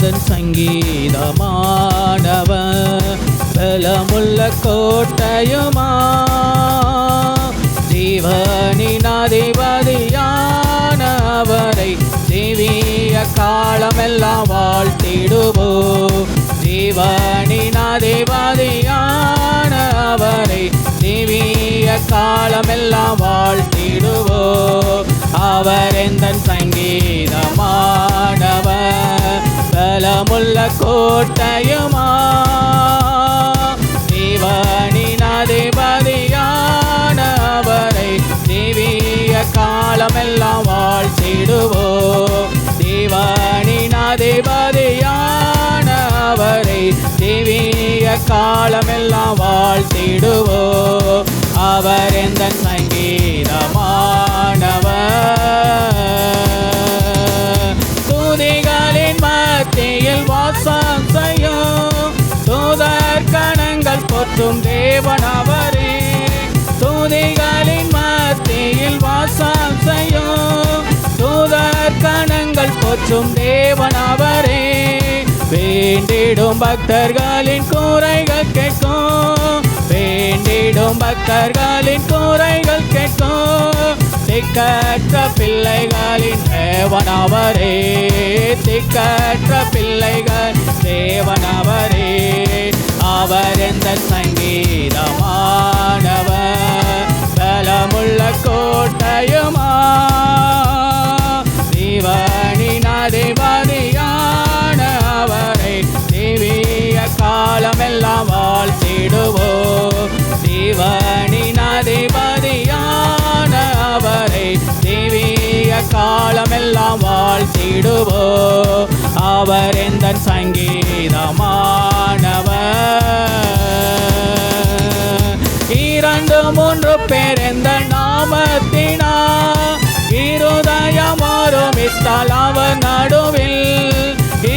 எந்தன் சங்கீதமானவர், பலமுள்ள கோட்டையுமா, ஜீவனின் அதிபதியான அவரை ஜீவிய காலமெல்லாம் வாழ்த்திடுவோம். ஜீவனின் அதிபதியான அவரை ஜீவிய காலமெல்லாம் வாழ்த்திடுவோம். அவர் எந்தன் சங்கீதமானவர், பலமுள்ள கோட்டையுமா, ஜீவனின் அதிபதியான அவரை ஜீவிய காலமெல்லாம் வாழ்த்திடுவோம். ஜீவனின் அதிபதியான அவரை ஜீவிய காலமெல்லாம் வாழ்த்திடுவோம். அவர் எந்தன் சங்கீதமானவர், துதிகளின் மத்தியில் வாசம் செய்யும் தூதர் கணங்கள் போற்றும் தேவன் அவரே. துதிகளின் மத்தியில் வாசம் செய்யும் தூதர் கணங்கள் போற்றும் தேவன் அவரே. வேண்டிடும் பக்தர்களின் குறைகள் கேட்கும், வேண்டிடும் பக்தர்களின் குறைகள் கேட்கும். திக்கற்ற பிள்ளைகளின் தேவன் அவரே, திக்கற்ற பிள்ளைகள் தேவன் அவரே. அவர் எந்தன் சங்கீதமானவர், பலமுள்ள கோட்டையுமா, ஜீவனின் அதிபதியான அவரை ஜீவிய காலமெல்லாம் வாழ்த்திடுவோம். ஜீவனின் அதிபதியான அவரை ஜீவிய காலமெல்லாம் வாழ்த்திடுவோம். அவர் எந்தன் சங்கீதமானவர், இரண்டு மூன்று பேர் எந்த நாமத்தினா இருதயம் ஒருமித்தால் அவர் நடுவில்.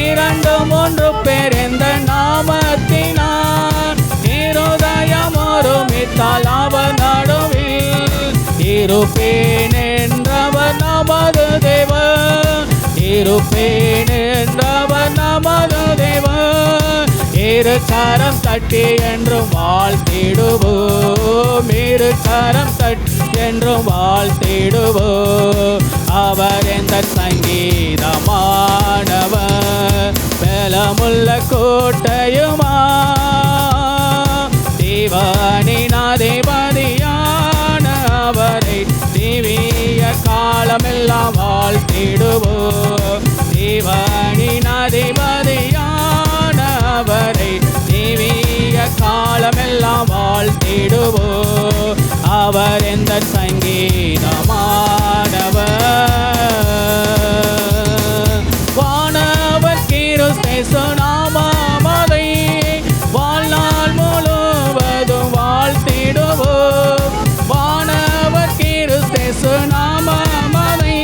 இரண்டு மூன்று பேர் எந்த நாமத்தினார் இருதயம் ஒருமித்தால் அவர் நடுவில். இருப்பேன் என்றவர் நமது தேவன், இருப்பேன் என்றவர் நமது தேவன். இரு கரம் தட்டி என்றும் வாழ்த்திடுவோம், இரு கரம் தட்டி என்றும் வாழ்த்திடுவோம். அவர் எந்தன் சங்கீதமானவர், பலமுள்ள கோட்டையுமா, ஜீவனின் அதிபதியான அவரை ஜீவிய காலமெல்லாம் வாழ்த்திடுவோம். ஜீவனின் அதிபதியான அவரை ஜீவிய காலமெல்லாம் வாழ்த்திடுவோம். அவர் எந்தன் சங்கீதமானவர், வானவர் கிறிஸ்து நாமமதை வாழ்நாள் முழுவதும் வாழ்த்திடுவோம். வானவர் கிறிஸ்து நாமமதை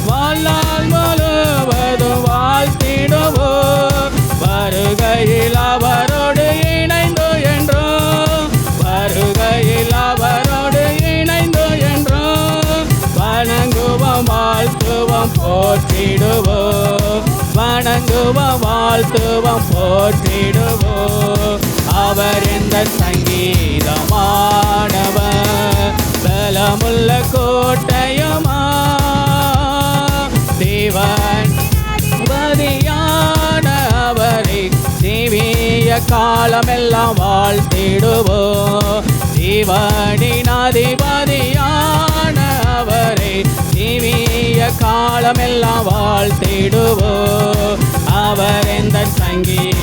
வாழ்நாள் முழுவதும் வாழ்த்திடுவோம். வருகையில் அவரோடு இணைந்து என்றும், வருகையில் அவரோடு இணைந்து என்றும் வணங்குவோம் வாழ்த்துவோம் போற்றிடுவோம், வணங்குவோம் வாழ்த்துவோம் போற்றிடுவோம். அவர் எந்தன் சங்கீதமானவர், பலமுள்ள கோட்டையுமா, தேவன் பதியான அவரை ஜீவிய காலமெல்லாம் வாழ்த்திடுவோம். ஜீவனின் அதிபதியான அவரை ஜீவிய காலமெல்லாம் வாழ்த்திடுவோம். அவர் எந்தன் சங்கீதமானவர்.